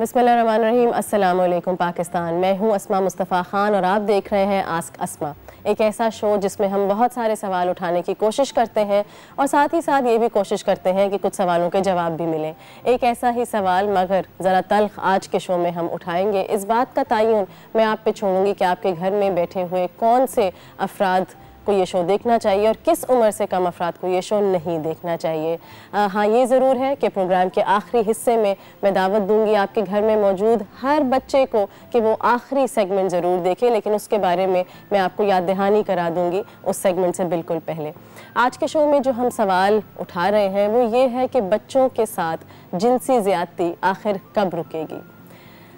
बिस्मिल्लाहिर्रहमानिर्रहीम। अस्सलाम वालेकुम पाकिस्तान। मैं हूं अस्मा मुस्तफ़ा ख़ान और आप देख रहे हैं आस्क अस्मा, एक ऐसा शो जिसमें हम बहुत सारे सवाल उठाने की कोशिश करते हैं और साथ ही साथ ये भी कोशिश करते हैं कि कुछ सवालों के जवाब भी मिलें। एक ऐसा ही सवाल मगर ज़रा तल्ख़ आज के शो में हम उठाएंगे। इस बात का तयन मैं आप पे छोड़ूंगी कि आपके घर में बैठे हुए कौन से अफराद को ये शो देखना चाहिए और किस उम्र से कम अफराद को ये शो नहीं देखना चाहिए। हाँ, ये ज़रूर है कि प्रोग्राम के आखिरी हिस्से में मैं दावत दूंगी आपके घर में मौजूद हर बच्चे को कि वो आखिरी सेगमेंट ज़रूर देखे, लेकिन उसके बारे में मैं आपको याद दहानी करा दूंगी उस सेगमेंट से बिल्कुल पहले। आज के शो में जो हम सवाल उठा रहे हैं वो ये है कि बच्चों के साथ जिनसी ज़्यादती आखिर कब रुकेगी।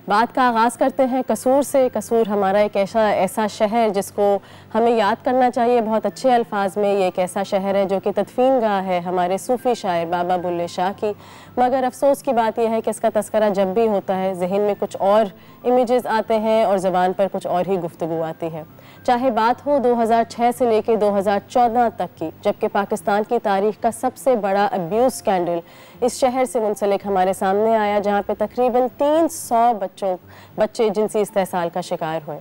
बात का आगाज़ करते हैं कसूर से। कसूर हमारा एक ऐसा शहर जिसको हमें याद करना चाहिए बहुत अच्छे अल्फाज में। ये एक ऐसा शहर है जो कि तदफीन गाह है हमारे सूफ़ी शायर बाबा बुल्ले शाह की, मगर अफसोस की बात यह है कि इसका तस्करा जब भी होता है जहन में कुछ और इमेजेस आते हैं और ज़बान पर कुछ और ही गुफ्तगू आती है। चाहे बात हो 2006 से लेकर 2014 तक की, जबकि पाकिस्तान की तारीख़ का सबसे बड़ा अब्यूज़ स्कैंडल इस शहर से मुंसलिक हमारे सामने आया, जहाँ पे तकरीबन 300 बच्चे जिनसी इस्तेहसाल का शिकार हुए।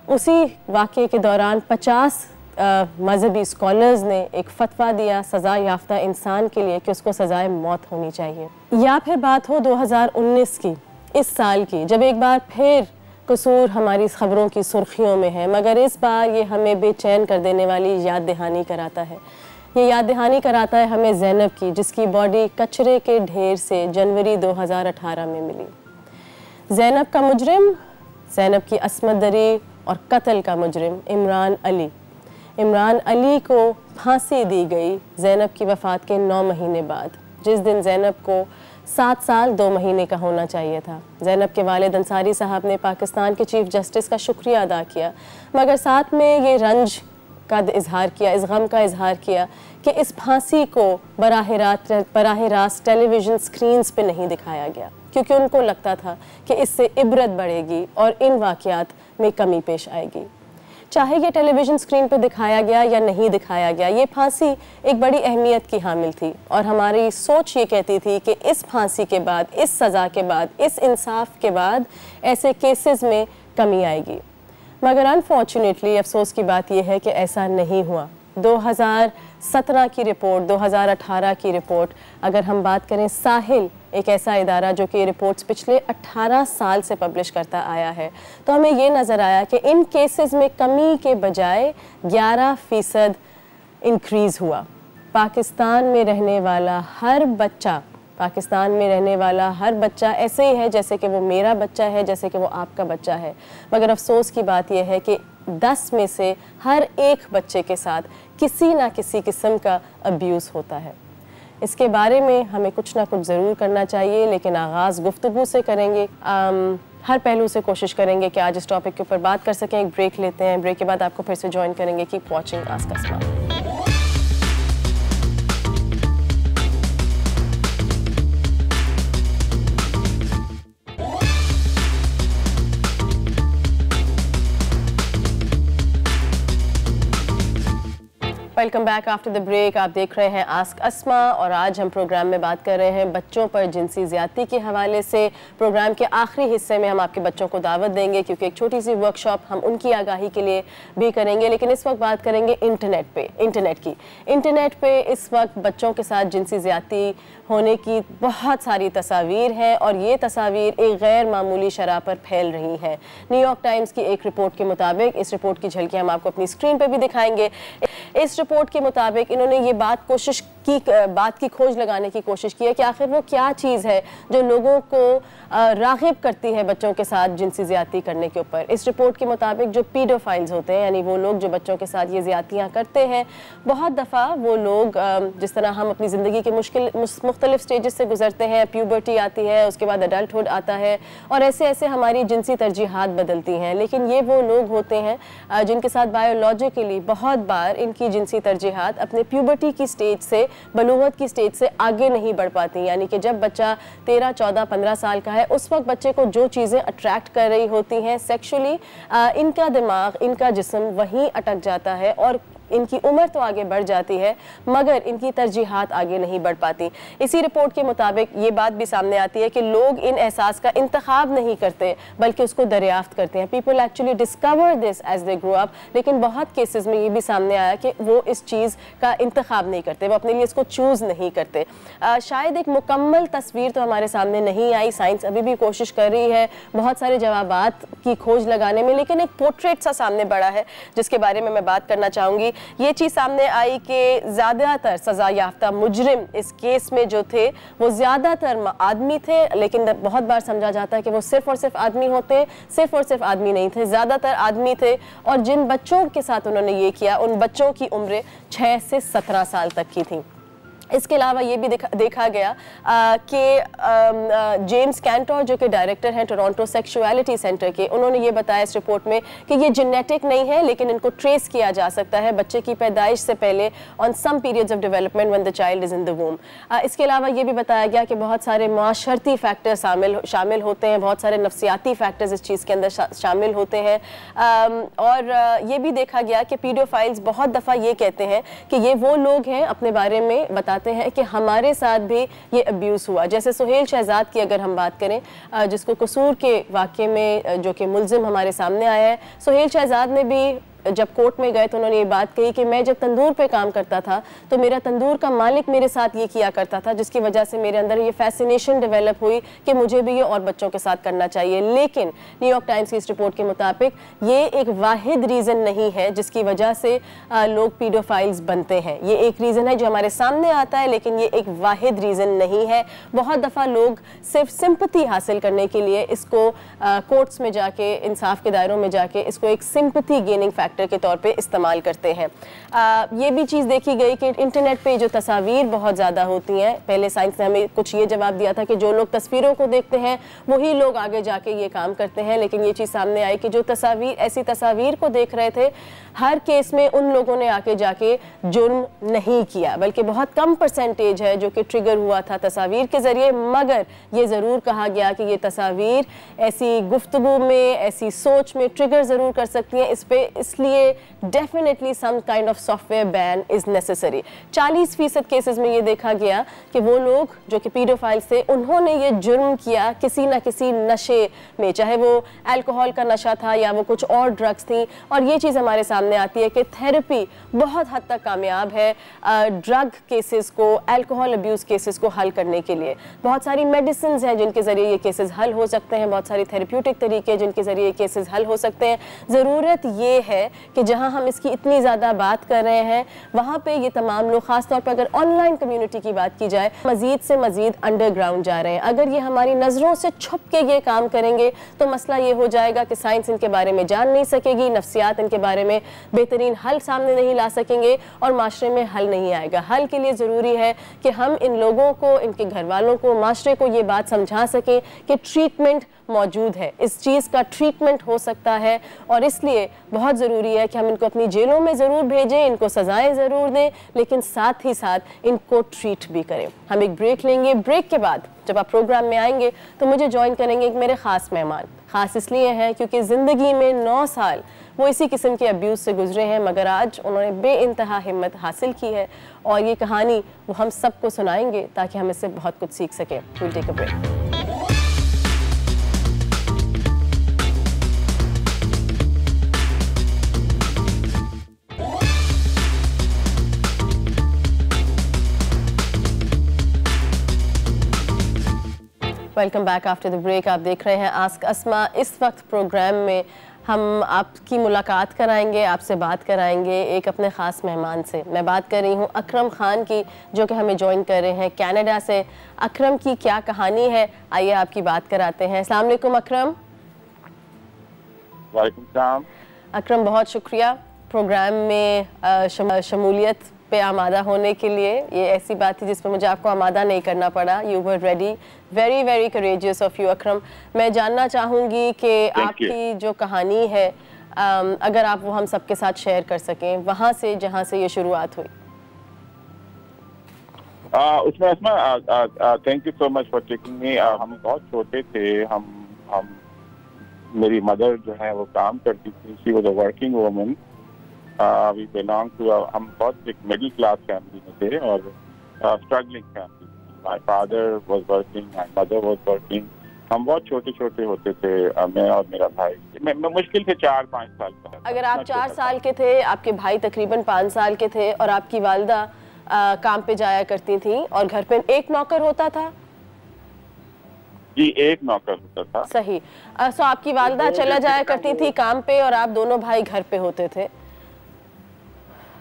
उसी वाक़े के दौरान 50 मजहबी स्कॉलर्स ने एक फतवा दिया सज़ा याफ्ता इंसान के लिए कि उसको सज़ाए मौत होनी चाहिए। या फिर बात हो 2019 की, इस साल की, जब एक बार फिर कसूर हमारी ख़बरों की सुर्खियों में है, मगर इस बार ये हमें बेचैन कर देने वाली याद दहानी कराता है। ये याद दहानी कराता है हमें ज़ैनब की, जिसकी बॉडी कचरे के ढेर से जनवरी 2018 में मिली। ज़ैनब का मुजरिम, ज़ैनब की असमत दरी और कत्ल का मुजरिम इमरान अली। इमरान अली को फांसी दी गई ज़ैनब की वफ़ात के 9 महीने बाद, जिस दिन ज़ैनब को 7 साल 2 महीने का होना चाहिए था। ज़ैनब के वालिद अंसारी साहब ने पाकिस्तान के चीफ जस्टिस का शुक्रिया अदा किया, मगर साथ में ये रंज का इजहार किया, इस गम का इजहार किया कि इस फांसी को बराह रास्त टेलीविज़न स्क्रीन्स पे नहीं दिखाया गया, क्योंकि उनको लगता था कि इससे इबरत बढ़ेगी और इन वाक़यात में कमी पेश आएगी। चाहे ये टेलीविज़न स्क्रीन पे दिखाया गया या नहीं दिखाया गया, ये फांसी एक बड़ी अहमियत की हामिल थी और हमारी सोच ये कहती थी कि इस फांसी के बाद, इस सज़ा के बाद, इस इंसाफ के बाद ऐसे केसेस में कमी आएगी। मगर अनफॉर्चुनेटली अफसोस की बात यह है कि ऐसा नहीं हुआ। 2017 की रिपोर्ट, 2018 की रिपोर्ट, अगर हम बात करें साहिल, एक ऐसा इदारा जो कि रिपोर्ट्स पिछले 18 साल से पब्लिश करता आया है, तो हमें ये नज़र आया कि इन केसेस में कमी के बजाय 11% इंक्रीज़ हुआ। पाकिस्तान में रहने वाला हर बच्चा ऐसे ही है जैसे कि वो मेरा बच्चा है, जैसे कि वो आपका बच्चा है। मगर अफसोस की बात यह है कि 10 में से हर एक बच्चे के साथ किसी ना किसी किस्म का अब्यूज़ होता है। इसके बारे में हमें कुछ ना कुछ ज़रूर करना चाहिए, लेकिन आगाज़ गुफ्तगू से करेंगे। हर पहलू से कोशिश करेंगे कि आज इस टॉपिक के ऊपर बात कर सकें। एक ब्रेक लेते हैं, ब्रेक के बाद आपको फिर से ज्वाइन करेंगे। Keep watching ask asthma. Welcome back after the break. आप देख रहे हैं आस्क अस्मा और आज हम प्रोग्राम में बात कर रहे हैं बच्चों पर जिनसी ज़्यादती के हवाले से। प्रोग्राम के आखिरी हिस्से में हम आपके बच्चों को दावत देंगे, क्योंकि एक छोटी सी वर्कशॉप हम उनकी आगाही के लिए भी करेंगे। लेकिन इस वक्त बात करेंगे इंटरनेट पे इस वक्त बच्चों के साथ जिनसी ज़्यादती होने की बहुत सारी तस्वीर हैं और ये तस्वीर एक गैर मामूली शरह पर फैल रही हैं। न्यूयॉर्क टाइम्स की एक रिपोर्ट के मुताबिक, इस रिपोर्ट की झलकियाँ हम आपको अपनी स्क्रीन पर भी दिखाएंगे। इस रिपोर्ट के मुताबिक इन्होंने ये बात की खोज लगाने की कोशिश की है कि आखिर वो क्या चीज़ है जो लोगों को राग़िब करती है बच्चों के साथ जिनसी ज़्यादती करने के ऊपर। इस रिपोर्ट के मुताबिक जो पीडोफाइल्स होते हैं, यानी वो लोग जो बच्चों के साथ ये ज़्यादतियाँ करते हैं, बहुत दफ़ा वो लोग जिस तरह हम अपनी ज़िंदगी के मुख्तलिफ स्टेजेस से गुजरते हैं, प्यूबर्टी आती है, उसके बाद अडल्टहुड आता है और ऐसे ऐसे हमारी जिनसी तरजीहात बदलती हैं। लेकिन ये वो लोग होते हैं जिनके साथ बायोलॉजिकली बहुत बार इनकी जिनसी तरजीहात अपने प्यूबर्टी की स्टेज से, बलूगत की स्टेज से आगे नहीं बढ़ पाती। यानी कि जब बच्चा 13, 14, 15 साल का है, उस वक्त बच्चे को जो चीज़ें अट्रैक्ट कर रही होती हैं सेक्शुअली, इनका दिमाग, इनका जिस्म वहीं अटक जाता है और इनकी उम्र तो आगे बढ़ जाती है मगर इनकी तरजीहात आगे नहीं बढ़ पाती। इसी रिपोर्ट के मुताबिक ये बात भी सामने आती है कि लोग इन एहसास का इंतखाब नहीं करते बल्कि उसको दरियाफ्त करते हैं। People actually discover this as they grow up, लेकिन बहुत केसेस में ये भी सामने आया कि वो इस चीज़ का इंतखाब नहीं करते, वो अपने लिए इसको चूज़ नहीं करते। शायद एक मुकम्मल तस्वीर तो हमारे सामने नहीं आई, साइंस अभी भी कोशिश कर रही है बहुत सारे जवाबात की खोज लगाने में, लेकिन एक पोर्ट्रेट सा सामने बड़ा है जिसके बारे में मैं बात करना चाहूँगी। ये चीज़ सामने आई कि ज़्यादातर सज़ा याफ्ता मुजरिम इस केस में जो थे वो ज़्यादातर आदमी थे, लेकिन बहुत बार समझा जाता है कि वो सिर्फ और सिर्फ आदमी होते, सिर्फ और सिर्फ आदमी नहीं थे, ज़्यादातर आदमी थे। और जिन बच्चों के साथ उन्होंने ये किया उन बच्चों की उम्र 6 से 17 साल तक की थी। इसके अलावा ये भी देखा गया कि जेम्स कैंटोर जो कि डायरेक्टर हैं टोरंटो सेक्सुअलिटी सेंटर के, उन्होंने ये बताया इस रिपोर्ट में कि ये जेनेटिक नहीं है लेकिन इनको ट्रेस किया जा सकता है बच्चे की पैदाइश से पहले on some periods of development when the child is in the womb. इसके अलावा ये भी बताया गया कि बहुत सारे माशरती फैक्टर शामिल होते हैं, बहुत सारे नफ्सियाती फैक्टर्स इस चीज़ के अंदर शामिल होते हैं। और ये भी देखा गया कि पीडोफाइल्स बहुत दफ़ा ये कहते हैं कि ये वो लोग हैं, अपने बारे में बताते हैं कि हमारे साथ भी ये अब्यूज़ हुआ। जैसे सुहेल शहजाद की अगर हम बात करें, जिसको कसूर के वाक़े में जो कि मुल्ज़िम हमारे सामने आया है, सुहेल शहजाद ने भी जब कोर्ट में गए तो उन्होंने ये बात कही कि मैं जब तंदूर पे काम करता था तो मेरा तंदूर का मालिक मेरे साथ ये किया करता था, जिसकी वजह से मेरे अंदर ये फैसिनेशन डेवलप हुई कि मुझे भी ये और बच्चों के साथ करना चाहिए। लेकिन न्यूयॉर्क टाइम्स की इस रिपोर्ट के मुताबिक ये एक वाहिद रीज़न नहीं है जिसकी वजह से लोग पीडोफाइल्स बनते हैं। ये एक रीज़न है जो हमारे सामने आता है लेकिन ये एक वाहिद रीज़न नहीं है। बहुत दफ़ा लोग सिर्फ सिंपथी हासिल करने के लिए इसको कोर्ट्स में जाके, इंसाफ के दायरों में जाके इसको एक सिंपथी गेनिंग फैक्टर के तौर पे इस्तेमाल करते हैं। ये भी चीज़ देखी गई कि इंटरनेट पे जो तस्वीर बहुत ज़्यादा होती हैं, पहले साइंस ने हमें कुछ ये जवाब दिया था कि जो लोग तस्वीरों को देखते हैं वही लोग आगे जाके ये काम करते हैं, लेकिन ये चीज़ सामने आई कि जो ऐसी तस्वीर को देख रहे थे हर केस में उन लोगों ने आके जाके जुर्म नहीं किया, बल्कि बहुत कम परसेंटेज है जो कि ट्रिगर हुआ था तस्वीर के ज़रिए। मगर ये ज़रूर कहा गया कि ये तस्वीर ऐसी गुफ्तगू में, ऐसी सोच में ट्रिगर ज़रूर कर सकती हैं, इसलिए definitely some kind of software ban is necessary. 40% cases में ये देखा गया कि वो लोग जो कि पीडोफाइल्स थे उन्होंने ये जुर्म किया किसी न किसी नशे में, चाहे वो अल्कोहल का नशा था या वो कुछ और ड्रग्स थी। और ये चीज़ हमारे सामने आती है कि थेरेपी बहुत हद तक कामयाब है ड्रग केसेस को, अल्कोहल अब्यूज़ केसेस को हल करने के लिए। बहुत सारी मेडिसिन हैं जिनके ज़रिए ये केसेस हल हो सकते हैं, बहुत सारी थेरेप्यूटिक तरीके जिनके ज़रिए ये केसेस हल हो सकते हैं। ज़रूरत ये है कि जहां हम इसकी इतनी ज़्यादा बात कर रहे हैं वहां पे ये तमाम लोग, ख़ास तौर पर अगर ऑनलाइन कम्युनिटी की बात की जाए, मज़ीद से मज़ीद अंडरग्राउंड जा रहे हैं। अगर ये हमारी नज़रों से छुप के ये काम करेंगे तो मसला ये हो जाएगा कि साइंस इनके बारे में जान नहीं सकेगी, नफ्सियात इनके बारे में बेहतरीन हल सामने नहीं ला सकेंगे और माशरे में हल नहीं आएगा। हल के लिए ज़रूरी है कि हम इन लोगों को, इनके घर वालों को, माशरे को ये बात समझा सकें कि ट्रीटमेंट मौजूद है, इस चीज़ का ट्रीटमेंट हो सकता है। और इसलिए बहुत ज़रूरी है कि हम इनको अपनी जेलों में ज़रूर भेजें, इनको सज़ाएं ज़रूर दें, लेकिन साथ ही साथ इनको ट्रीट भी करें। हम एक ब्रेक लेंगे, ब्रेक के बाद जब आप प्रोग्राम में आएंगे तो मुझे ज्वाइन करेंगे एक मेरे ख़ास मेहमान। ख़ास इसलिए हैं क्योंकि ज़िंदगी में 9 साल वो इसी किस्म के अब्यूज़ से गुजरे हैं, मगर आज उन्होंने बेइंतहा हिम्मत हासिल की है और ये कहानी वो हम सबको सुनाएंगे ताकि हम इससे बहुत कुछ सीख सकें। Will take a break. Welcome back after the break. आप देख रहे हैं आस्क अस्मा। इस वक्त प्रोग्राम में हम आपकी मुलाकात कराएंगे, आपसे बात कराएंगे एक अपने ख़ास मेहमान से। मैं बात कर रही हूँ अकरम ख़ान की, जो कि हमें ज्वाइन कर रहे हैं कनाडा से। अकरम की क्या कहानी है, आइए आपकी बात कराते हैं। अस्सलाम वालेकुम अकरम। वालेकुम सलाम। अकरम, बहुत शुक्रिया प्रोग्राम में शमूलियत पे आमादा होने के लिए। ये ऐसी बात थी जिस पर मुझे आपको आमादा नहीं करना पड़ा। You were ready, very very courageous of you Akram. मैं जानना चाहूँगी कि आपकी जो कहानी है अगर आप वो हम सबके साथ शेयर कर सकें, वहाँ से जहाँ से ये शुरुआत हुई। उसमें Asma, thank you so much for taking me. हम बहुत छोटे थे, हम मेरी मदर जो है वो काम करती थी, she was a working woman, we belong to, हम बहुत एक मिडिल क्लास फैमिली में थे और struggling family. My father was working, my mother was working. हम बहुत छोटे छोटे होते थे, मैं और मेरा भाई। मैं मुश्किल से 4-5 साल का। अगर आप 4 साल के थे, आपके भाई तकरीबन 5 साल के थे और आपकी वालिदा काम पे जाया करती थी और घर पे एक नौकर होता था? जी, एक नौकर होता था। सही। सो आपकी वालिदा चला जाया करती थी काम पे और आप दोनों भाई घर पे होते थे?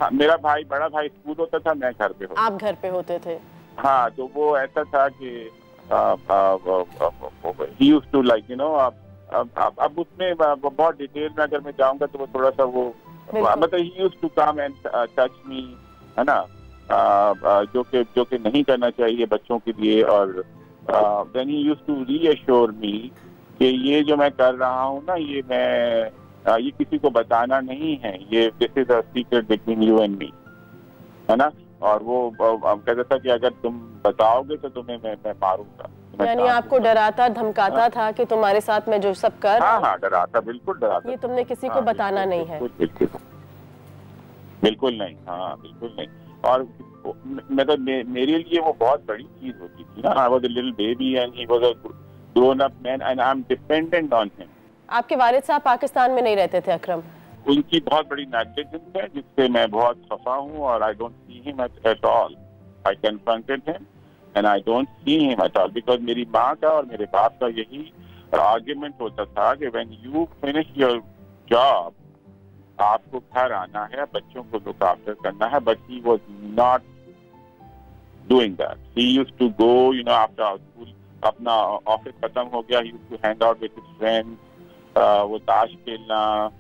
हाँ, मेरा भाई, बड़ा भाई स्कूल होता था, मैं घर पे होता। आप घर पे होते थे? हाँ, तो वो ऐसा था कि he used to like you know, अब उसमें बहुत डिटेल में अगर मैं जाऊंगा तो वो थोड़ा सा वो मतलब he used to come and touch me, है ना, जो कि नहीं करना चाहिए बच्चों के लिए। और then he used to reassure me कि ये जो मैं कर रहा हूँ ना, ये किसी को बताना नहीं है, ये this is a secret between you and me, है ना। और वो कहता था कि अगर तुम बताओगे तो तुम्हें मैं मारूंगा। यानी आपको डराता धमकाता था कि तुम्हारे साथ में जो सब कर। हाँ, डराता, बिल्कुल डराता। ये तुमने किसी को बताना नहीं है। बिल्कुल नहीं, हाँ बिल्कुल नहीं। और मतलब मेरे लिए वो बहुत बड़ी चीज होती थी ना। I was a little baby and he was a grown up man and I am dependent on him. आपके वालिद साहब पाकिस्तान में नहीं रहते थे अकरम? उनकी बहुत बड़ी नेग्लिजेंस है जिससे मैं बहुत खफा हूँ और I don't see him at all. I confronted him and I don't see him at all because मेरी माँ का और मेरे बाप का यही आर्ग्यूमेंट होता था कि when you finish your job, आपको घर आना है, बच्चों को लुक आफ्टर करना है। But he was not doing that. He used to go, you know, after school, अपना ऑफिस खत्म हो गया, he used to hang out with his friends, वो ताश खेलना,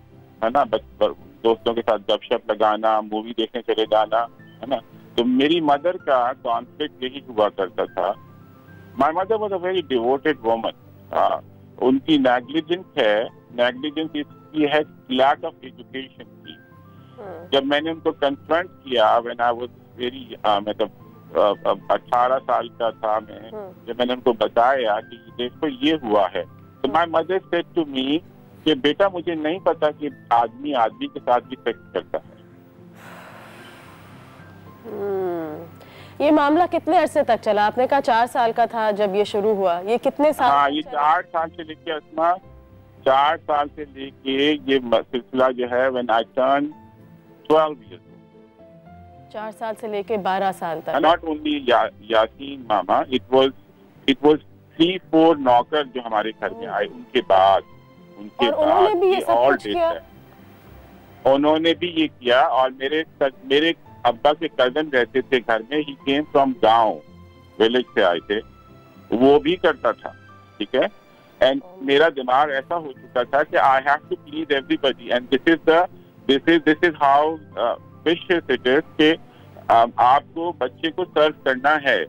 है ना, दोस्तों के साथ गपशप लगाना, मूवी देखने चले जाना, है ना। तो मेरी मदर का कॉन्फ्लिक्ट यही हुआ करता था। My mother was a very devoted woman. उनकी नेग्लिजेंस इसकी है लैक ऑफ एजुकेशन की। जब मैंने उनको कन्फ्रंट किया व्हेन आई वाज वेरी, मतलब 18 साल का था मैं, जब मैंने उनको बताया कि देखो ये हुआ है, तो my mother said to me कि बेटा मुझे नहीं पता कि आदमी आदमी के साथ भी सेक्स करता है। ये मामला कितने अरसे तक चला? आपने कहा 4 साल का था जब ये शुरू हुआ, ये कितने साल? हाँ, ये 4 साल से लेके अस्मा, 4 साल से लेके ये सिलसिला जो है व्हेन आई टर्न 12 years, 4 साल से लेके 12 साल तक। Not only Yasin mama, it was 3-4 नौकर जो हमारे घर में आए उनके बाद उन्होंने भी ये सब कुछ किया। उन्होंने भी ये किया। और मेरे अब्बा के कजन रहते थे घर में, ही केम फ्रॉम गांव, विलेज से आए थे, वो भी करता था, ठीक है। एंड मेरा दिमाग ऐसा हो चुका था कि I have to please everybody and this is how vicious it is कि आपको बच्चे को सर्व करना है,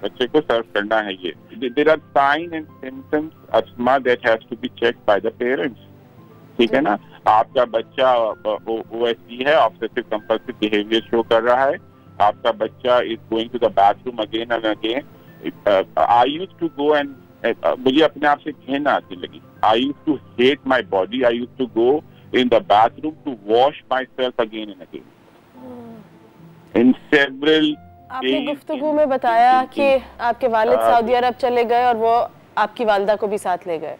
बच्चे को सर्व करना है। ये there are sign and symptoms asthma that has to be checked by the parents, ठीक है ना। आपका बच्चा OSC है, ऑब्सेसिव कंपल्सिव बिहेवियर शो कर रहा है, आपका बच्चा is going to the bathroom again and again. I used to go and मुझे अपने आप से घृणा आती लगी। I used to hate my body, I used to go in the bathroom to wash myself again and again in several. आपने गुफ्तगू में बताया कि आपके वालिद सऊदी अरब चले गए और वो आपकी वालिदा को भी साथ ले गए।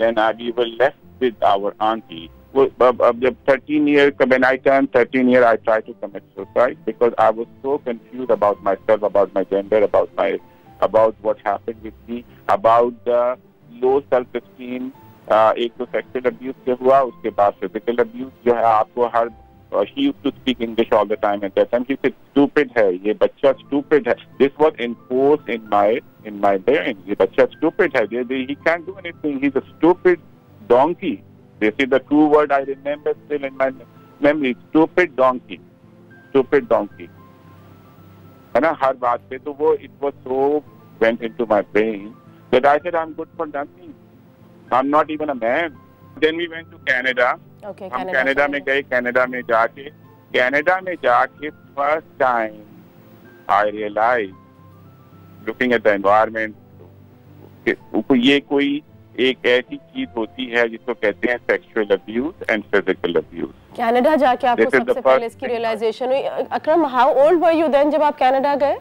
Then we were left with our auntie. अब जब 13 years, when I turned 13 years, I tried to commit suicide because I was so confused about myself, about my gender, about what happened with me, about the low self-esteem. एक तो sexual abuse से हुआ, उसके बाद physical abuse जो है आपको हर she used to speak English all the time at that time. She said, "Stupid है ये बच्चा, stupid है." This was enforced in my brain. ये बच्चा stupid है. He can't do anything. He's a stupid donkey. This is the 2 word I remember still in my memory. Stupid donkey. Stupid donkey. है ना, हर बात पे तो वो it was so went into my brain that I said I'm good for nothing. I'm not even a man. Then we went to Canada. Okay, हम Canada में गए। Canada में जाके first time I realise looking at the environment, ये कोई एक ऐसी चीज होती है जिसको कहते हैं sexual abuse and physical abuse. Canada जाके आपको सबसे पहले इसकी रियलाइजेशन हुई। Akram, how old were you then जब आप कनाडा गए?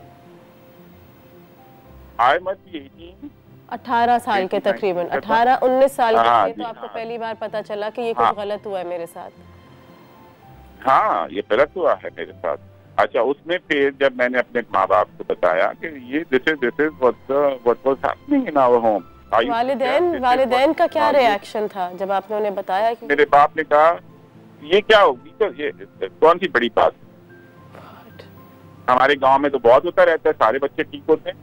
आई मस्ट बी 18 साल के तकरीबन, 18-19 साल के थे तो आपको हाँ। पहली बार पता चला कि ये कुछ गलत हुआ है मेरे साथ। हाँ, ये गलत हुआ है मेरे साथ। अच्छा, उसमें फिर जब मैंने अपने माँ बाप को बताया कि ये this is what was happening in our home. वालिदैन का क्या रिएक्शन था जब आपने उन्हें बताया? कि मेरे बाप ने कहा ये क्या होगी, तो ये कौन सी बड़ी बात, हमारे गांव में तो बहुत होता रहता है, सारे बच्चे ठीक होते हैं,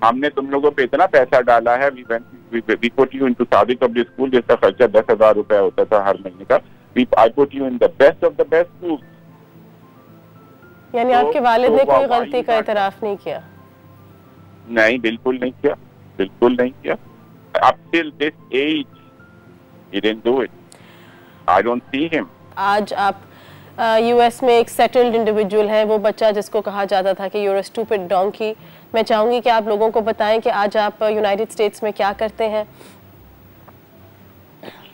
हमने तुम लोगों पे इतना पैसा डाला है, वी पुट यू इनटू सादी पब्लिक स्कूल जिसका खर्चा 10,000 रुपया होता था हर महीने का, I put you in the best of the best school. यानी आपके वालिद ने कोई गलती का इतराफ नहीं किया? नहीं, बिल्कुल नहीं किया, बिल्कुल नहीं किया। Up till this age, he didn't do it. I don't see him. आज आप यूएस में एक सेटल्ड इंडिविजुअल हैं, वो बच्चा जिसको कहा जाता था कि you're a stupid donkey। मैं चाहूंगी कि आप लोगों को बताएं कि आज आप यूनाइटेड स्टेट्स में क्या करते हैं।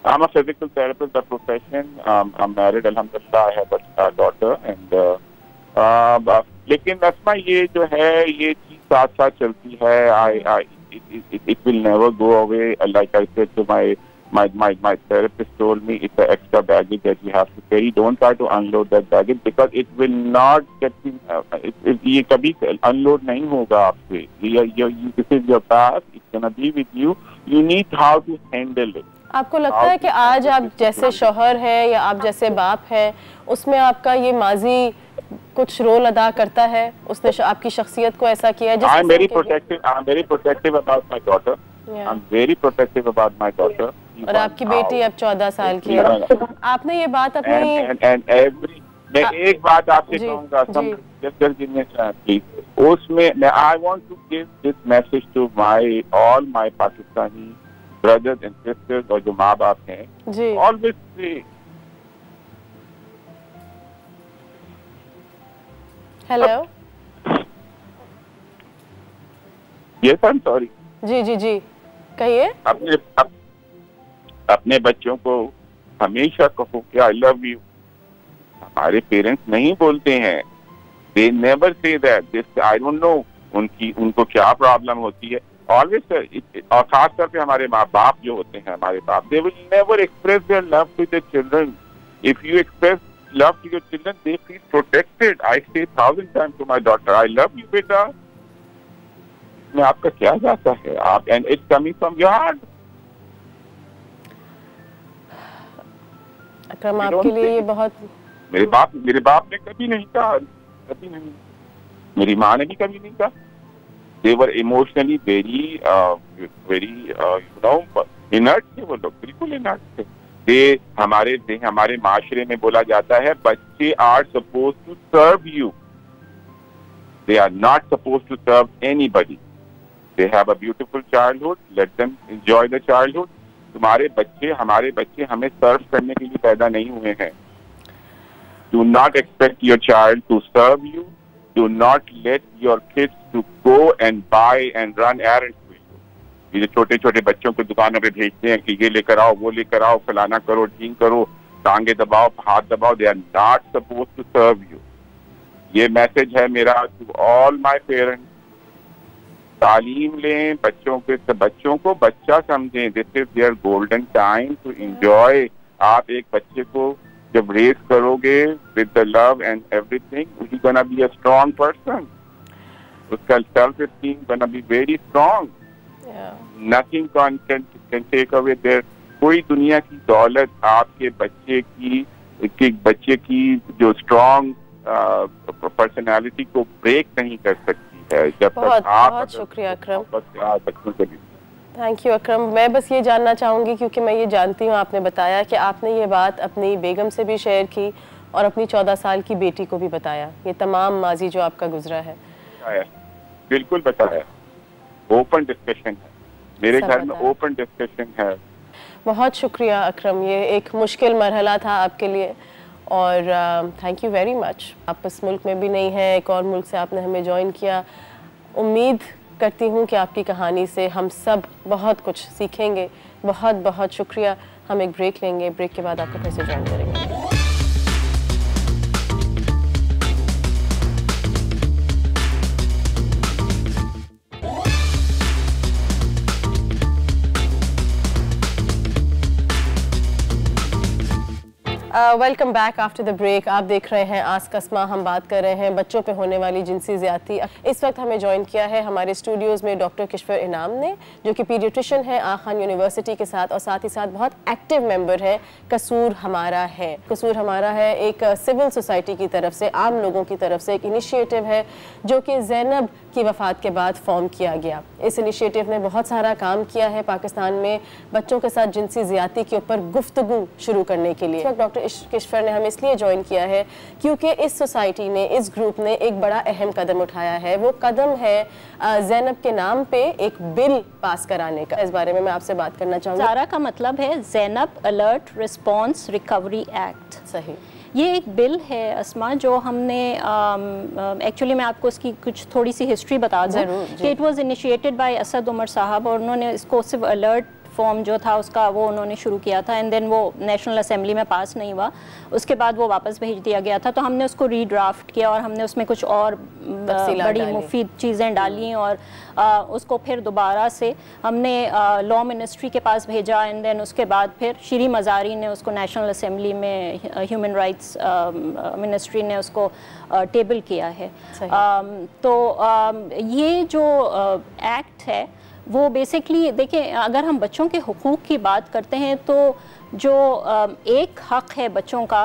I'm a physical therapist by profession. I'm married, alhamdulillah. I have a daughter and लेकिन असमा ये जो है ये चीज साथ साथ चलती है। It will never go away. Like I said to my therapist told me it's an extra baggage that you have to carry. Don't try to unload that baggage because it will not get ये कभी unload नहीं होगा आपसे। This is your past. It's gonna be with you. You need how to handle it. आपको लगता है कि आज आप जैसे शौहर हैं या आप जैसे बाप हैं, उसमें आपका ये माजी कुछ रोल अदा करता है? उसने आपकी शख्सियत को ऐसा किया है? I'm very protective about my daughter. Yeah. I'm very protective about my daughter. और आपकी बेटी अब 14 साल की है। आपने ये बात अपनी मैं एक बात आपसे कहूँगा, प्लीज। उसमें I want to give this message to all my Pakistani brothers and sisters और जो माँ बाप हैं, always say, hello, yes, I'm sorry। जी कहिए। अपने बच्चों को हमेशा कहो कि आई लव यू। हमारे पेरेंट्स नहीं बोलते हैं, they never say that। This I don't know उनको क्या प्रॉब्लम होती है। Always और खास तौर पे हमारे माँ बाप जो होते हैं, हमारे बाप, they will never express their love to their children। If you express love to your children, they feel protected। I say 1,000 times to my daughter, I love you बेटा। में आपका क्या जाता है आप, and it's coming from your heart। अकरम, आपके लिए ये बहुत मेरे बाप ने कभी नहीं कहा, कभी नहीं। मेरी माँ ने भी कभी नहीं कहा। They were emotionally very inert थे वो लोग, बिल्कुल inert थे। हमारे माशरे में बोला जाता है बच्चे are supposed to serve you, they are not supposed to serve anybody। They have a beautiful childhood, let them enjoy the childhood। तुम्हारे बच्चे, हमारे बच्चे हमें सर्व करने के लिए पैदा नहीं हुए हैं। Do not expect your child to serve you। Do not let your kids to go and buy and run errands for you। ये जो छोटे छोटे बच्चों को दुकानों पे भेजते हैं कि ये लेकर आओ, वो लेकर आओ, फलाना करो, ढींग करो, टांगे दबाओ, हाथ दबाओ, they are not supposed to serve you। ये मैसेज है मेरा to all my parents। तालीम लें, बच्चों को बच्चा समझें। This is their golden time to enjoy. आप एक बच्चे को जब रेस करोगे with the love and everything, he gonna be a strong person. उसका self esteem gonna be very strong. Nothing can take away their. कोई दुनिया की दौलत आपके बच्चे की जो स्ट्रॉन्ग पर्सनालिटी को ब्रेक नहीं कर सकती है। जब तक आप बहुत शुक्रिया अकरम। बच्चों के लिए थैंक यू अकरम। मैं बस ये जानना चाहूँगी, क्योंकि मैं ये जानती हूँ, आपने बताया कि आपने ये बात अपनी बेगम से भी शेयर की और अपनी 14 साल की बेटी को भी बताया, ये तमाम माजी जो आपका गुजरा है। बिल्कुल बताया। ओपन डिस्कशन है मेरे घर में, ओपन डिस्कशन है। बहुत शुक्रिया अकरम, ये एक मुश्किल मरहला था आपके लिए और थैंक यू वेरी मच। आप इस मुल्क में भी नहीं हैं, एक और मुल्क से आपने हमें ज्वाइन किया। उम्मीद करती हूँ कि आपकी कहानी से हम सब बहुत कुछ सीखेंगे बहुत बहुत शुक्रिया। हम एक ब्रेक लेंगे, ब्रेक के बाद आपको फिर से ज्वाइन करेंगे। Welcome back after the break. आप देख रहे हैं आस्क अस्मा। हम बात कर रहे हैं बच्चों पे होने वाली जिनसी ज़्यादती। इस वक्त हमें ज्वाइन किया है हमारे स्टूडियोज़ में डॉक्टर किश्वर इनाम ने, जो कि पीडियाट्रिशियन है आखान यूनिवर्सिटी के साथ, और साथ ही साथ बहुत एक्टिव मेंबर है कसूर हमारा है। कसूर हमारा है एक सिविल सोसाइटी की तरफ से, आम लोगों की तरफ से एक इनिशिएटिव है जो कि ज़ैनब की वफ़ात के बाद फॉर्म किया गया। इस इनिशिएटिव ने बहुत सारा काम किया है पाकिस्तान में बच्चों के साथ जिनसी ज़्यादती के ऊपर गुफ्तगू शुरू करने के लिए। डॉक्टर किश्वर ने हमें इसलिए ज्वाइन किया है क्योंकि इस सोसाइटी ने, इस ग्रुप ने एक बड़ा अहम कदम उठाया है। वो कदम है ज़ैनब के नाम पे एक बिल पास कराने का। इस बारे में मैं आपसे बात करना चाहूँगी। ज़ारा का मतलब है Zainab alert response recovery act. सही। ये एक बिल है अस्मा, जो हमने एक्चुअली मैं आपको इसकी कुछ थोड़ी सी हिस्ट्री बता दूं कि it was initiated by Asad Umar साहब, और उन्होंने इसको सिर्फ अलर्ट फॉर्म जो था उसका वो उन्होंने शुरू किया था, एंड देन वो नेशनल असेंबली में पास नहीं हुआ। उसके बाद वो वापस भेज दिया गया था, तो हमने उसको रीड्राफ्ट किया और हमने उसमें कुछ और बड़ी मुफीद चीज़ें डाली, और उसको फिर दोबारा से हमने लॉ मिनिस्ट्री के पास भेजा, एंड देन उसके बाद फिर श्री मज़ारी ने उसको नेशनल असेंबली में, ह्यूमन राइट्स मिनिस्ट्री ने उसको टेबल किया है। तो ये जो एक्ट है वो बेसिकली देखिए, अगर हम बच्चों के हुकूक की बात करते हैं तो जो एक हक है बच्चों का,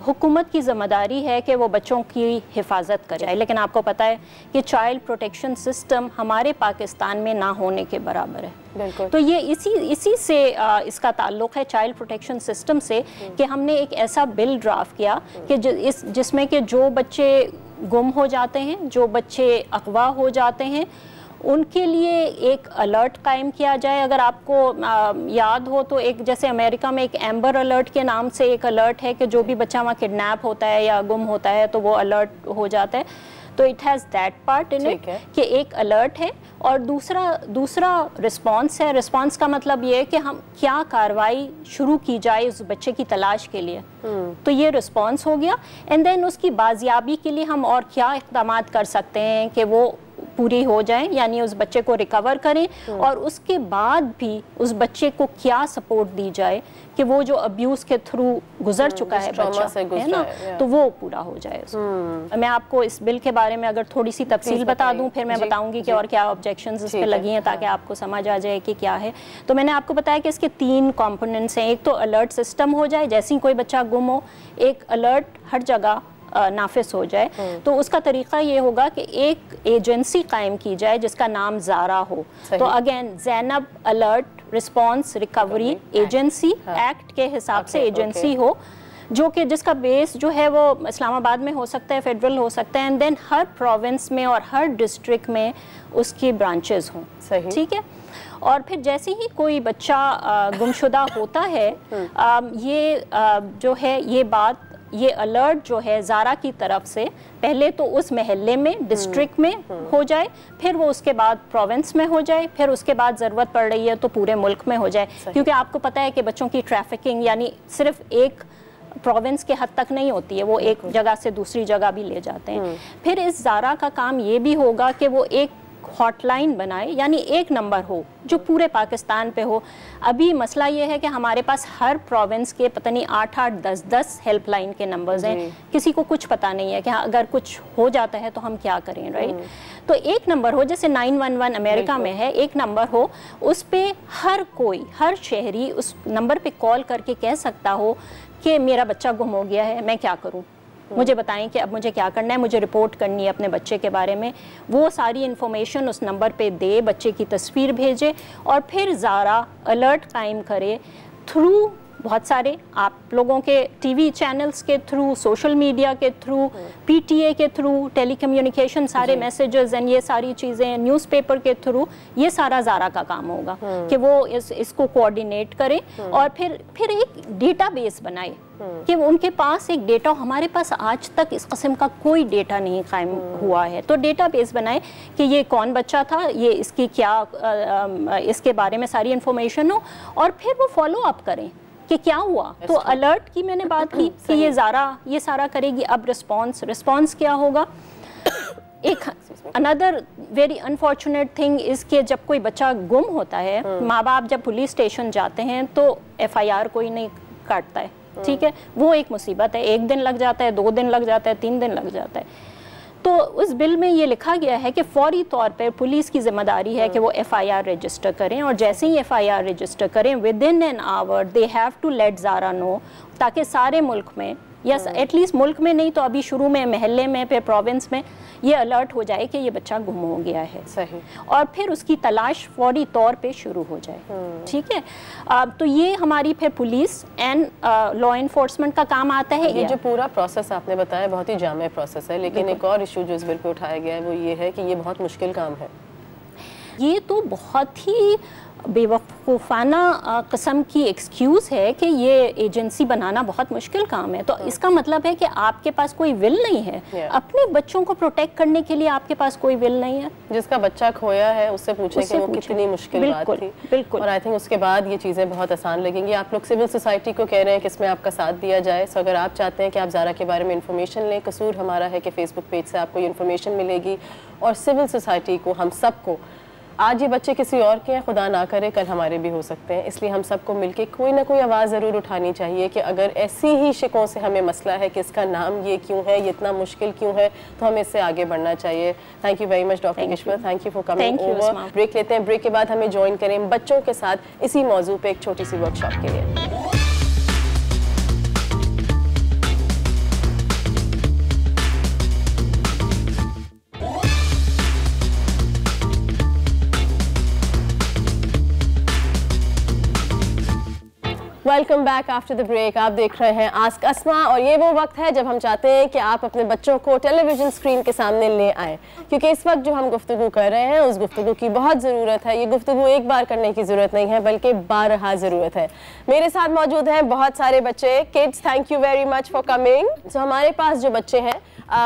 हुकूमत की ज़िम्मेदारी है कि वो बच्चों की हिफाजत करे। लेकिन आपको पता है कि चाइल्ड प्रोटेक्शन सिस्टम हमारे पाकिस्तान में ना होने के बराबर है। बिल्कुल। तो ये इसी से इसका ताल्लुक़ है, चाइल्ड प्रोटेक्शन सिस्टम से, कि हमने एक ऐसा बिल ड्राफ्ट किया कि जिसमें कि जो बच्चे गुम हो जाते हैं, जो बच्चे अगवा हो जाते हैं, उनके लिए एक अलर्ट कायम किया जाए। अगर आपको याद हो तो एक, जैसे अमेरिका में एक एम्बर अलर्ट के नाम से एक अलर्ट है कि जो भी बच्चा वहाँ किडनैप होता है या गुम होता है तो वो अलर्ट हो जाता है। तो it has that part in it कि एक अलर्ट है, और दूसरा रिस्पॉन्स है। रिस्पॉन्स का मतलब ये है कि हम क्या कार्रवाई शुरू की जाए उस बच्चे की तलाश के लिए। तो ये रिस्पॉन्स हो गया, एंड देन उसकी बाजियाबी के लिए हम और क्या इक़दाम कर सकते हैं कि वो पूरी हो जाए, यानी उस बच्चे को रिकवर करें, और उसके बाद भी उस बच्चे को क्या सपोर्ट दी जाए कि वो जो अब्यूज़ के थ्रू गुजर चुका है बच्चा, है ना, तो वो पूरा हो जाए। मैं आपको इस बिल के बारे में अगर थोड़ी सी तफसील बता दूं, फिर मैं बताऊंगी कि और क्या ऑब्जेक्शंस इस पे लगी हैं, ताकि आपको समझ आ जाए कि क्या है। तो मैंने आपको बताया कि इसके 3 कंपोनेंट्स हैं। एक तो अलर्ट सिस्टम हो जाए, जैसे ही कोई बच्चा गुम हो एक अलर्ट हर जगह नाफिस हो जाए। तो उसका तरीका ये होगा कि एक एजेंसी कायम की जाए जिसका नाम ज़ारा हो। तो again Zainab alert response recovery agency act के हिसाब से एजेंसी हो, जो कि जिसका बेस जो है वो इस्लामाबाद में हो सकता है, फेडरल हो सकता है, एंड देन हर प्रोविंस में और हर डिस्ट्रिक्ट में उसकी ब्रांचेस हों। ठीक है। और फिर जैसे ही कोई बच्चा गुमशुदा होता है, ये जो है ये अलर्ट जो है ज़ारा की तरफ से पहले तो उस महल्ले में, डिस्ट्रिक्ट में हो जाए, फिर वो उसके बाद प्रोविंस में हो जाए, फिर उसके बाद ज़रूरत पड़ रही है तो पूरे मुल्क में हो जाए। क्योंकि आपको पता है कि बच्चों की ट्रैफिकिंग यानी सिर्फ एक प्रोविंस के हद तक नहीं होती है, वो एक जगह से दूसरी जगह भी ले जाते हैं। फिर इस ज़ारा का काम ये भी होगा कि वो एक हॉटलाइन बनाए, यानी एक नंबर हो जो पूरे पाकिस्तान पे हो। अभी मसला ये है कि हमारे पास हर प्रोविंस के पता नहीं 8-8, 10-10 हेल्पलाइन के नंबर्स हैं। किसी को कुछ पता नहीं है कि हाँ अगर कुछ हो जाता है तो हम क्या करें, राइट। तो एक नंबर हो, जैसे 911 अमेरिका में है, एक नंबर हो, उस पर हर कोई, हर शहरी उस नंबर पे कॉल करके कह सकता हो कि मेरा बच्चा गुम हो गया है, मैं क्या करूँ, मुझे बताएं कि अब मुझे क्या करना है, मुझे रिपोर्ट करनी है अपने बच्चे के बारे में। वो सारी इन्फॉर्मेशन उस नंबर पे दे, बच्चे की तस्वीर भेजे, और फिर ज़ारा अलर्ट कायम करे थ्रू बहुत सारे आप लोगों के टीवी चैनल्स के थ्रू, सोशल मीडिया के थ्रू, पीटीए के थ्रू, टेलीकम्युनिकेशन सारे मैसेजेस एंड ये सारी चीज़ें, न्यूज़पेपर के थ्रू, ये सारा ज़ारा का काम होगा कि वो इसको कोऑर्डिनेट करें और फिर एक डेटाबेस बनाए कि उनके पास एक डेटा, हमारे पास आज तक इस किस्म का कोई डेटा नहीं कायम हुआ है, तो डेटाबेस बनाए कि ये कौन बच्चा था, ये इसकी क्या इसके बारे में सारी इंफॉर्मेशन हो और फिर वो फॉलो अप करें कि क्या हुआ। तो अलर्ट की मैंने बात की कि ये सारा करेगी। अब रिस्पॉन्स क्या होगा। एक अनदर वेरी अनफॉर्चुनेट थिंग इस के जब कोई बच्चा गुम होता है, माँ बाप जब पुलिस स्टेशन जाते हैं तो FIR कोई नहीं काटता है, ठीक है, वो एक मुसीबत है। 1 दिन लग जाता है, 2 दिन लग जाता है, 3 दिन लग जाता है। तो उस बिल में ये लिखा गया है कि फौरी तौर पर पुलिस की जिम्मेदारी है कि वो FIR रजिस्टर करें और जैसे ही FIR रजिस्टर करें within an hour they have to let Zara know, ताकि सारे मुल्क में या एटलीस्ट मुल्क में नहीं तो अभी शुरू में महल्ले में, फिर प्रोविंस में ये अलर्ट हो जाए कि ये बच्चा गुम हो गया है। सही। और फिर उसकी तलाश फौरी तौर पे शुरू हो जाए, ठीक है। तो ये हमारी फिर पुलिस एंड लॉ इन्फोर्समेंट का काम आता है। ये जो पूरा प्रोसेस आपने बताया बहुत ही जामे प्रोसेस है, लेकिन एक और इशू जो इस बिल पे उठाया गया है वो ये है कि ये बहुत मुश्किल काम है। ये तो बहुत ही बेवकूफ़ाना किस्म की एक्सक्यूज़ है कि ये एजेंसी बनाना बहुत मुश्किल काम है। तो इसका मतलब है कि आपके पास कोई विल नहीं है, अपने बच्चों को प्रोटेक्ट करने के लिए आपके पास कोई विल नहीं है। जिसका बच्चा खोया है उससे पूछें कि वो कितनी मुश्किल बात थी। बिल्कुल। और आई थिंक उसके बाद ये चीज़ें बहुत आसान लगेंगी। आप लोग सिविल सोसाइटी को कह रहे हैं कि इसमें आपका साथ दिया जाए। सो अगर आप चाहते हैं कि आप ज़ारा के बारे में इंफॉर्मेशन लें, कसूर हमारा है कि फेसबुक पेज से आपको ये इन्फॉर्मेशन मिलेगी। और सिविल सोसाइटी को, हम सबको, आज ये बच्चे किसी और के हैं, खुदा ना करे कल हमारे भी हो सकते हैं, इसलिए हम सबको मिलके कोई ना कोई आवाज़ ज़रूर उठानी चाहिए कि अगर ऐसी ही शिकों से हमें मसला है कि इसका नाम ये क्यों है, ये इतना मुश्किल क्यों है, तो हमें इससे आगे बढ़ना चाहिए। Thank you very much doctor Kishwar, thank you for coming over. Break लेते हैं, ब्रेक के बाद हमें ज्वाइन करें बच्चों के साथ इसी मौजू पे एक छोटी सी वर्कशॉप के लिए। Welcome back after the break. आप देख रहे हैं आस्क अस्मा और ये वो वक्त है जब हम चाहते हैं कि आप अपने बच्चों को टेलीविज़न स्क्रीन के सामने ले आएँ, क्योंकि इस वक्त जो हम गुफ्तगू कर रहे हैं उस गुफ्तगू की बहुत ज़रूरत है। ये गुफ्तगू एक बार करने की ज़रूरत नहीं है बल्कि बारहा ज़रूरत है। मेरे साथ मौजूद हैं बहुत सारे बच्चे। Kids, thank you very much for coming. So हमारे पास जो बच्चे हैं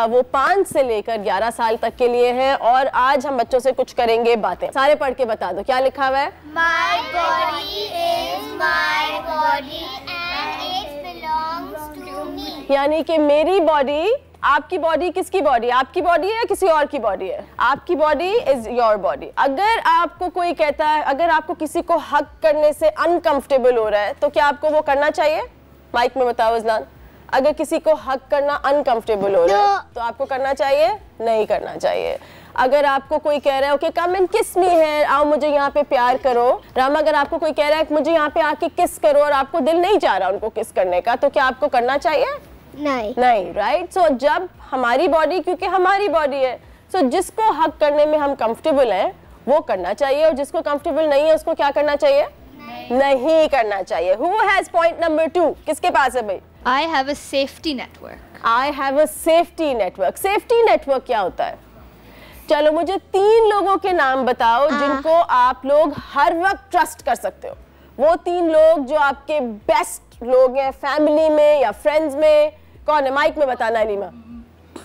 वो 5 से लेकर 11 साल तक के लिए हैं और आज हम बच्चों से कुछ करेंगे बातें। सारे पढ़ के बता दो क्या लिखा हुआ है। My body is my body and it belongs to me. यानी कि मेरी बॉडी, आपकी बॉडी किसकी बॉडी, आपकी बॉडी है या किसी और की बॉडी है? आपकी बॉडी इज योर बॉडी। अगर आपको कोई कहता है, अगर आपको किसी को हक करने से अनकंफर्टेबल हो रहा है तो क्या आपको वो करना चाहिए? माइक में बताओ इज़लान। अगर किसी को हक करना अनकंफर्टेबल हो रहा है तो आपको करना चाहिए? नहीं करना चाहिए। अगर आपको कोई कह रहा है ओके कम एंड किस मी है, आओ मुझे यहाँ पे प्यार करो, रामा, अगर आपको कोई कह रहा है मुझे यहाँ पे आके किस करो और आपको दिल नहीं चाह रहा उनको किस करने का, तो क्या आपको करना चाहिए? नहीं, राइट। सो जब हमारी बॉडी, क्योंकि हमारी बॉडी है, सो जिसको हक करने में हम कंफर्टेबल हैं वो करना चाहिए और जिसको कंफर्टेबल नहीं है उसको क्या करना चाहिए? नहीं करना चाहिए। Who has point number 2? किसके पास है भाई? I have a safety network. I have a safety network. Safety network क्या होता है? चलो मुझे 3 लोगों के नाम बताओ जिनको आप लोग हर वक्त ट्रस्ट कर सकते हो। वो 3 लोग जो आपके बेस्ट लोग हैं फैमिली में या फ्रेंड्स में। कौन है? माइक में बताना अलीमा।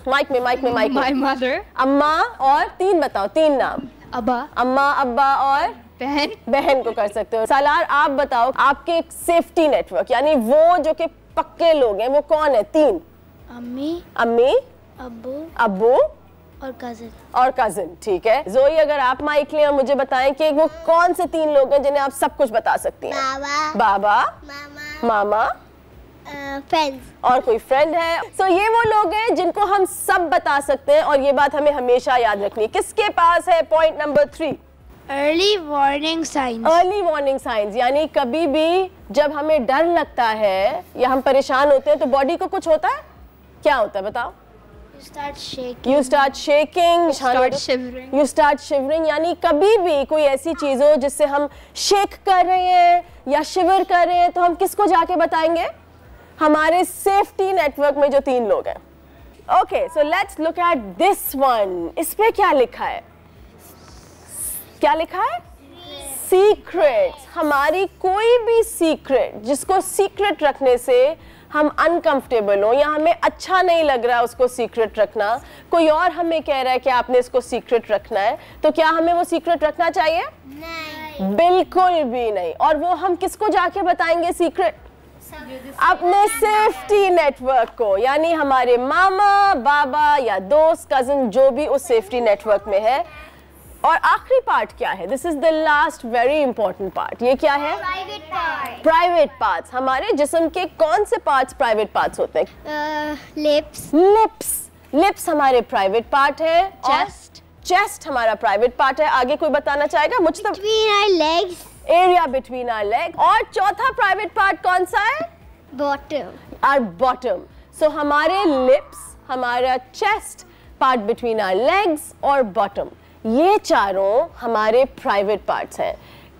माइक में। My mother. अम्मा और 3 बताओ, 3 नाम। Abba. अम्मा, अब्बा और बहन को कर सकते हो। सालार, आप बताओ आपके सेफ्टी नेटवर्क यानी वो जो कि पक्के लोग हैं वो कौन है? 3। अम्मी, अब्बू और कजिन। ठीक है जोई, अगर आप माइक लें और मुझे बताएं कि वो कौन से 3 लोग हैं जिन्हें आप सब कुछ बता सकती हैं? बाबा, मामा, फ्रेंड्स। और कोई फ्रेंड है। सो ये वो लोग हैं जिनको हम सब बता सकते हैं और ये बात हमें हमेशा याद रखनी है। किसके पास है point number 3? Early warning signs. Early warning science यानी कभी भी जब हमें डर लगता है या हम परेशान होते हैं तो बॉडी को कुछ होता है। क्या होता है बताओ? Start shaking. You start shaking. Start shivering. You start shivering. यानी कभी भी कोई ऐसी चीज़ हो जिससे हम शेक कर रहे हैं या शिवर कर रहे हैं तो हम किसको जाके बताएंगे? हमारे सेफ्टी नेटवर्क में जो 3 लोग हैं. Okay, so let's look at this one. इस पे क्या लिखा है? क्या लिखा है? सीक्रेट्स. हमारी कोई भी सीक्रेट जिसको सीक्रेट रखने से हम अनकंफर्टेबल हो या हमें अच्छा नहीं लग रहा उसको सीक्रेट रखना, कोई और हमें कह रहा है कि आपने इसको सीक्रेट रखना है, तो क्या हमें वो सीक्रेट रखना चाहिए? नहीं. बिल्कुल भी नहीं. और वो हम किसको जाके बताएंगे सीक्रेट? अपने सेफ्टी नेटवर्क को, यानी हमारे मामा, बाबा या दोस्त, कजिन, जो भी उस सेफ्टी नेटवर्क में है. और आखिरी पार्ट क्या है? This is the last very important part. ये क्या है? Private part. Private parts. हमारे जिस्म के कौन से पार्ट्स प्राइवेट पार्ट्स होते हैं? Lips. लिप्स. लिप्स हमारे प्राइवेट पार्ट है. Chest. चेस्ट हमारा प्राइवेट पार्ट है. आगे कोई बताना चाहेगा? मुझ तक Between our legs. Area between our leg. और चौथा प्राइवेट पार्ट कौन सा है? Bottom. Our bottom. सो हमारे लिप्स, हमारा chest, part between our legs और बॉटम, ये चारों हमारे प्राइवेट पार्ट्स हैं.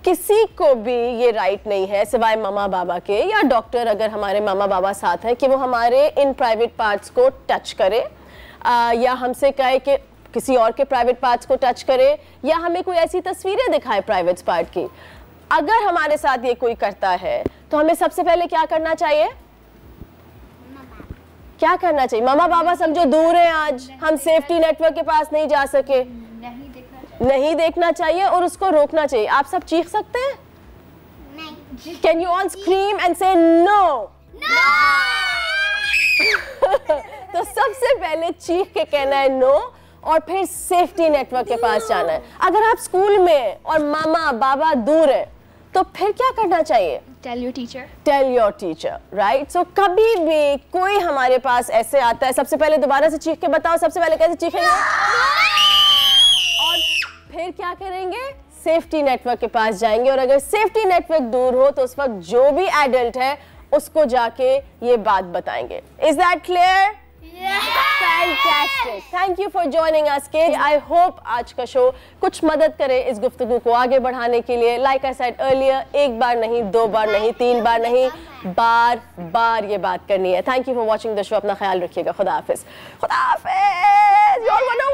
किसी को भी ये राइट नहीं है सिवाय मामा बाबा के या डॉक्टर, अगर हमारे मामा बाबा साथ हैं, कि वो हमारे इन प्राइवेट पार्ट्स को टच करे या हमसे कहे कि किसी और के प्राइवेट पार्ट्स को टच करे या हमें कोई ऐसी तस्वीरें दिखाए प्राइवेट पार्ट की. अगर हमारे साथ ये कोई करता है तो हमें सबसे पहले क्या करना चाहिए? क्या करना चाहिए? मामा बाबा समझो दूर हैं, आज हम सेफ्टी नेटवर्क के पास नहीं जा सके, नहीं देखना चाहिए और उसको रोकना चाहिए. आप सब चीख सकते हैं? नहीं. Can you all scream and से नो? तो सबसे पहले चीख के कहना है नो और फिर सेफ्टी नेटवर्क के पास जाना है. अगर आप स्कूल में और मामा बाबा दूर है तो फिर क्या करना चाहिए? Tell your teacher. Tell your teacher. Right. So कभी भी कोई हमारे पास ऐसे आता है, सबसे पहले दोबारा से चीख के बताओ, सबसे पहले कैसे चीखेंगे और फिर क्या करेंगे? सेफ्टी नेटवर्क के पास जाएंगे. और अगर सेफ्टी नेटवर्क दूर हो तो उस वक्त जो भी एडल्ट है उसको जाके ये बात बताएंगे. Is that clear? Fantastic. Thank you for joining us, kids. I hope आज का शो कुछ मदद करे इस गुफ्तगू को आगे बढ़ाने के लिए. Like I said earlier, एक बार नहीं, 2 बार नहीं, 3 बार नहीं, बार बार ये बात करनी है. Thank you for watching the show. अपना ख्याल रखिएगा. खुदा हाफिज. खुदा हाफिज. You all want to